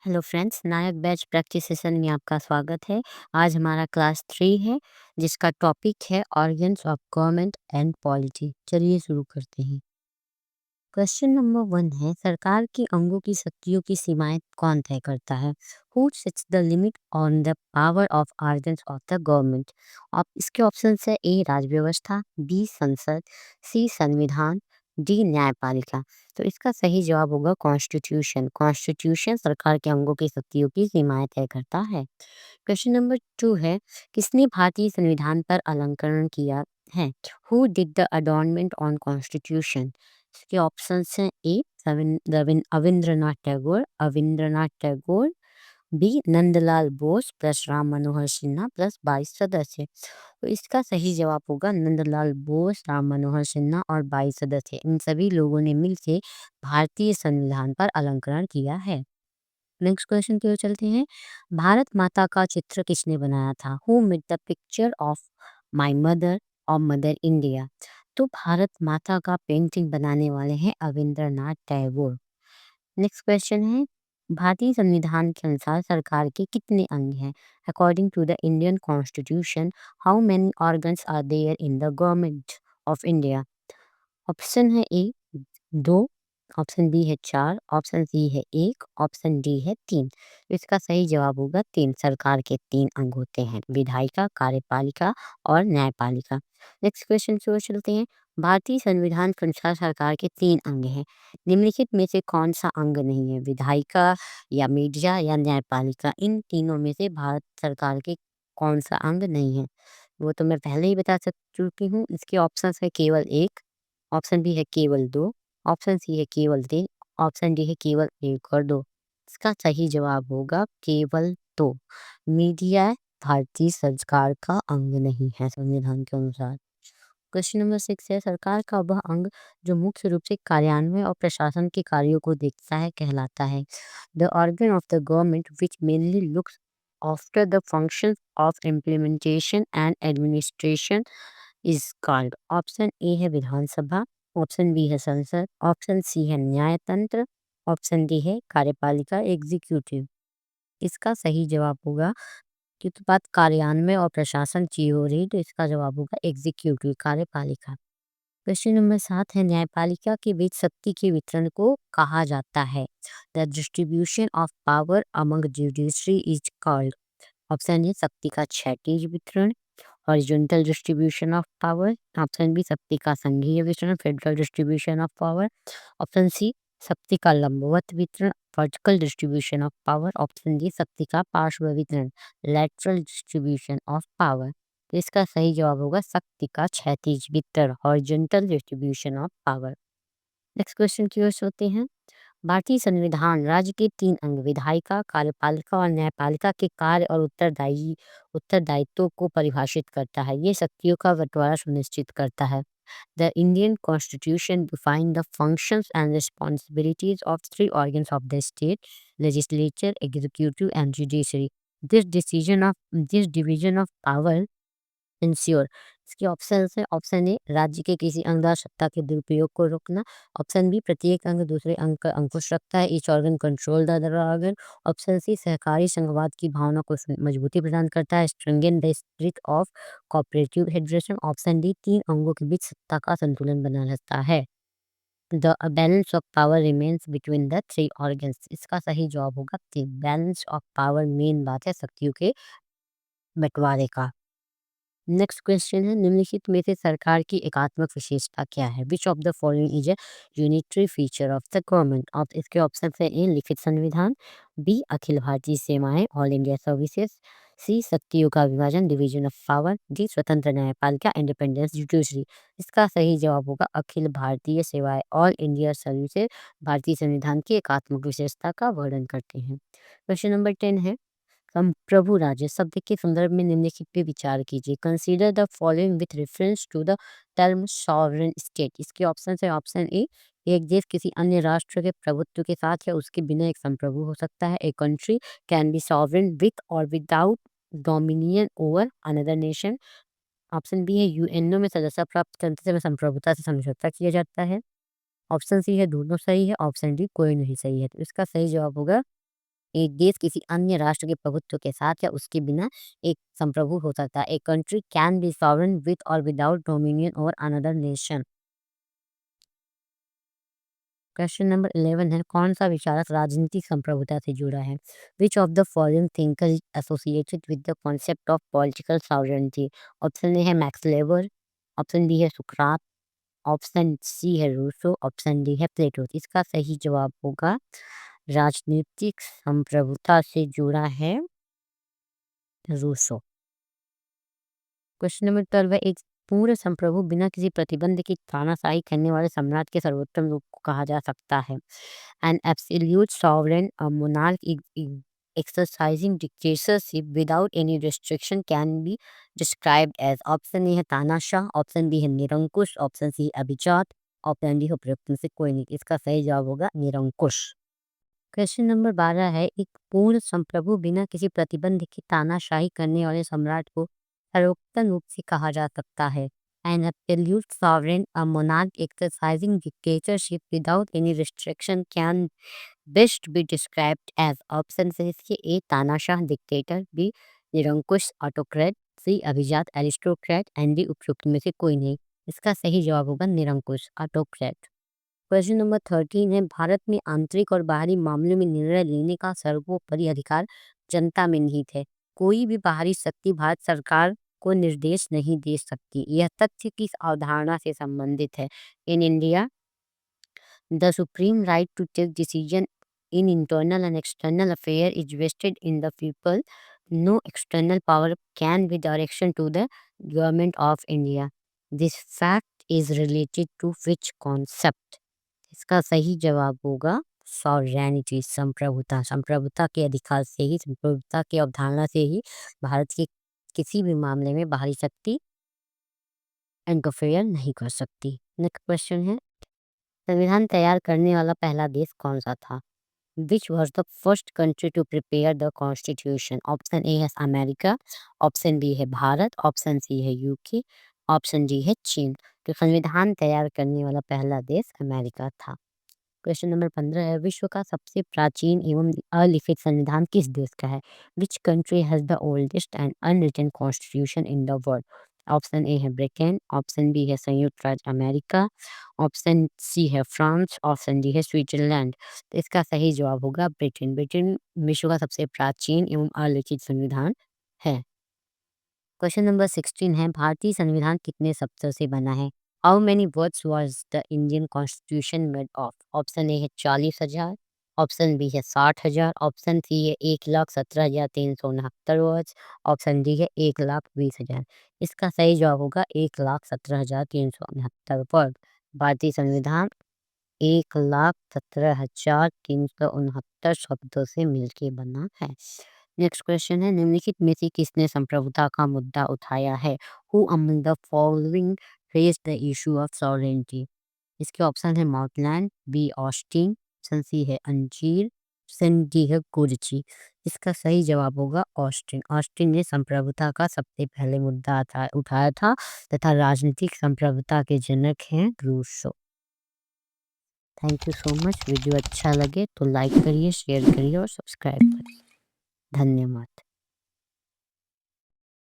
Hello friends, नायक batch practice session में आपका स्वागत है। आज हमारा क्लास 3 है जिसका टॉपिक है organs of government and polity. चलिए शुरू करते हैं। क्वेश्चन नंबर 1 है, सरकार के अंगों की शक्तियों की सीमाएं कौन तय करता है? Who sets the limit on the power of organs of the government? आप इसके ऑप्शंस है ए राज्य व्यवस्था, बी संसद, सी संविधान, डी न्यायपालिका। तो इसका सही जवाब होगा कॉन्स्टिट्यूशन। कॉन्स्टिट्यूशन सरकार के अंगों की शक्तियों की सीमाएं तय करता है। क्वेश्चन नंबर 2 है, किसने भारतीय संविधान पर अलंकरण किया है? Who did the adornment on constitution? इसके ऑप्शंस हैं A Avindranath Tagore, B Nandlal Bose plus Ram Manohar Sinha plus 22 सदस्य। तो इसका सही जवाब होगा नंदलाल बोस, राम मनोहर सिन्हा और 22 सदस्य। इन सभी लोगों ने मिलकर भारतीय संविधान पर अलंकरण किया है। नेक्स्ट क्वेश्चन की ओर चलते हैं। भारत माता का चित्र किसने बनाया था? Who made the picture of my mother और मदर इंडिया? तो भारत माता का पेंटिंग बनाने वाले हैं अविंद्रनाथ टैगोर। नेक्स्ट क्वेश्चन है, भारतीय संविधान के अनुसार सरकार के कितने अंग हैं? According to the Indian constitution, how many organs are there in the government of India? Option है ए 2, ऑप्शन बी है 4, ऑप्शन सी है 1, ऑप्शन डी है 3। तो इसका सही जवाब होगा 3। सरकार के 3 अंग होते हैं, विधायिका, कार्यपालिका और न्यायपालिका। नेक्स्ट क्वेश्चन की ओर चलते हैं। भारतीय संविधान के अनुसार सरकार के 3 अंग हैं। निम्नलिखित में से कौन सा अंग नहीं है? विधायिका या मीडिया या न्यायपालिका? इन तीनों में से भारत सरकार के कौन सा अंग नहीं है? वो तो मैं पहले ही बता चुकी हूँ। इसके ऑप्शन है केवल 1, ऑप्शन बी है केवल 2, ऑप्शन सी है केवल 3, ऑप्शन डी है केवल 1 और 2। इसका सही जवाब होगा केवल 2। मीडिया भारतीय सरकार का अंग नहीं है संविधान के अनुसार। क्वेश्चन नंबर 6 है, सरकार का वह अंग जो मुख्य रूप से कार्यान्वयन और प्रशासन के कार्यों को देखता है कहलाता है? The organ of the government which mainly looks after the functions of implementation and administration is called. Option ए है विधानसभा, ऑप्शन बी है संसद, ऑप्शन सी है न्यायतंत्र, ऑप्शन डी है कार्यपालिका एग्जीक्यूटिव। इसका सही जवाब होगा, क्योंकि बात कार्यान्वयन और प्रशासन की हो रही, तो इसका जवाब होगा एग्जीक्यूटिव, कार्यपालिका। क्वेश्चन नंबर 7 है, न्यायपालिका के बीच शक्ति के वितरण को कहा जाता है? The distribution of power among judiciary is called. Option A शक्ति का क्षैतिज वितरण, horizontal distribution of power, option B शक्ति का संघीय वितरण, federal distribution of power, option C शक्ति का लंबवत वितरण, vertical distribution of power, option D शक्ति का पार्श्व वितरण, लैटरल डिस्ट्रीब्यूशन ऑफ पावर। तो इसका सही जवाब होगा शक्ति का क्षैतिज वितरण, horizontal distribution of power. Next question की ओर चलते हैं। भारतीय संविधान राज्य के 3 अंग विधायिका, कार्यपालिका और न्यायपालिका के कार्य और उत्तरदायित्वों को परिभाषित करता है। ये शक्तियों का बंटवारा सुनिश्चित करता है। The Indian constitution define the functions and responsibilities of 3 organs of the state: legislature, executive and judiciary. This division of power ensure. इसके ऑप्शन है, ऑप्शन ए राज्य के किसी अंग द्वारा सत्ता के दुरुपयोग को रोकना, ऑप्शन बी प्रत्येक अंग दूसरे अंग का अंकुश रखता है, each organ control the other organ, option C सहकारी संघवाद की भावना को मजबूती प्रदान करता है, strengthen the spirit of cooperative federation, option D 3 अंगों के बीच सत्ता का संतुलन बना रहता है। The balance of power remains between the 3 organs. इसका सही जवाब होगा बैलेंस ऑफ पावर। मेन बात है शक्तियों के बंटवारे का। नेक्स्ट क्वेश्चन है, निम्नलिखित में से सरकार की एकात्मक विशेषता क्या है? Which of the following is a unitary feature of the government? Of इसके ऑप्शन है ए लिखित संविधान, बी अखिल भारतीय सेवाएं ऑल इंडिया सर्विसेज, सी शक्तियों का विभाजन डिवीजन ऑफ पावर, डी स्वतंत्र न्यायपालिका इंडिपेंडेंस जुडिशरी। इसका सही जवाब होगा अखिल भारतीय सेवाएं ऑल इंडिया सर्विसेज भारतीय संविधान की एकात्मक विशेषता का वर्णन करते हैं। क्वेश्चन नंबर 10 है, प्रभु राज्य शब्द के संदर्भ में निम्नलिखित पे विचार कीजिए। Consider the following with reference to the term sovereign state. इसके ऑप्शन है, ऑप्शन ए एक देश किसी अन्य राष्ट्र के प्रभुत्व के साथ या उसके बिना एक संप्रभु हो सकता है। A country can be sovereign with or without dominion over another nation. Option B है यूएनओ में सदस्य प्राप्त तंत्र से संप्रभुता से समझौता किया जाता है। ऑप्शन सी है दोनों सही है, ऑप्शन डी कोई नहीं सही है। तो इसका सही जवाब होगा एक देश किसी अन्य राष्ट्र के प्रभुत्व के साथ या उसके बिना एक संप्रभु हो सकता है। A country can be sovereign with or without dominion over another nation. Question number 11 है, कौन सा विचारक राजनीतिक संप्रभुता से जुड़ा है? Which of the following thinker is associated with the concept of political sovereignty? Option A है मैक्स वेबर, ऑप्शन बी है सुकरात, ऑप्शन सी है रूसो, ऑप्शन डी है प्लेटो। इसका सही जवाब होगा राजनीतिक संप्रभुता से जुड़ा है रूसो। क्वेश्चन नंबर 12 है, एक पूर्ण संप्रभु बिना किसी प्रतिबंध की तानाशाही करने वाले सम्राट के सर्वोत्तम रूप को कहा जा सकता है। An absolute sovereign monarch exercising dictatorship without any restriction can be described as। Option A है तानाशाह, ऑप्शन बी है निरंकुश, ऑप्शन सी अभिजात, ऑप्शन डी है उपरोक्त में से कोई नहीं। इसका सही जवाब होगा निरंकुश। क्वेश्चन नंबर 12 है, एक पूर्ण संप्रभु बिना किसी प्रतिबंध की तानाशाही करने वाले सम्राट को सर्वोत्तम रूप से कहा जा सकता है। An absolute sovereign a monarch exercising dictatorship without any restriction can best be described as. Option से इसके ए तानाशाह डिक्टेटर, बी निरंकुश ऑटोक्रेट, सी अभिजात एरिस्टोक्रेट एंड डी उपयुक्त में से कोई नहीं। इसका सही जवाब होगा निरंकुश ऑटोक्रेट। क्वेश्चन नंबर 13 है, भारत में आंतरिक और बाहरी मामलों में निर्णय लेने का सर्वोपरि अधिकार जनता में निहित है। कोई भी बाहरी शक्ति भारत सरकार को निर्देश नहीं दे सकती। यह तथ्य किस अवधारणा से संबंधित है? In India the supreme right to take decision in internal and external affair is vested in the people. No external power can be direction to the government of India. This fact is related to which concept? इसका सही जवाब होगा sovereignty, संप्रभुता। संप्रभुता के अधिकार से ही, संप्रभुता की अवधारणा से ही भारत के किसी भी मामले में बाहरी शक्ति इंटरफेयर नहीं कर सकती। नेक्स्ट क्वेश्चन है, संविधान तैयार करने वाला पहला देश कौन सा था? Which was the first country to prepare the constitution? Option A है अमेरिका, ऑप्शन बी है भारत, ऑप्शन सी है यूके, ऑप्शन डी है चीन। तो संविधान तैयार करने वाला पहला देश अमेरिका था। क्वेश्चन नंबर 15 है, विश्व का सबसे प्राचीन एवं अलिखित संविधान किस देश का है? Which country has the oldest and unwritten constitution in the world? Option A है ब्रिटेन, ऑप्शन बी है संयुक्त राज्य अमेरिका, ऑप्शन सी है फ्रांस, ऑप्शन डी है स्विट्जरलैंड। तो इसका सही जवाब होगा ब्रिटेन। ब्रिटेन विश्व का सबसे प्राचीन एवं अलिखित संविधान है। क्वेश्चन नंबर 16 है, भारतीय संविधान कितने शब्दों से बना है? How many words was the Indian constitution made of? Option A है 40,000, ऑप्शन बी है 60,000, ऑप्शन सी है 1,17,369 वर्ड्स, ऑप्शन डी है 1,20,000। इसका सही जवाब होगा 1,17,369 वर्ड। भारतीय संविधान 1,17,369 शब्दों से मिलके बना है। नेक्स्ट क्वेश्चन है, निम्नलिखित में से किसने संप्रभुता का मुद्दा उठाया है? Who among the following raised the issue of sovereignty? इसके ऑप्शन है Maitland, B Austin, option C है अंजीर, ऑप्शन डी है गुरजी। इसका सही जवाब होगा ऑस्टिन। ऑस्टिन ने संप्रभुता का सबसे पहले मुद्दा उठाया था तथा राजनीतिक संप्रभुता के जनक हैं Rousseau. Thank you so much. Video अच्छा लगे तो लाइक करिए, शेयर करिए और सब्सक्राइब करिए। धन्यवाद।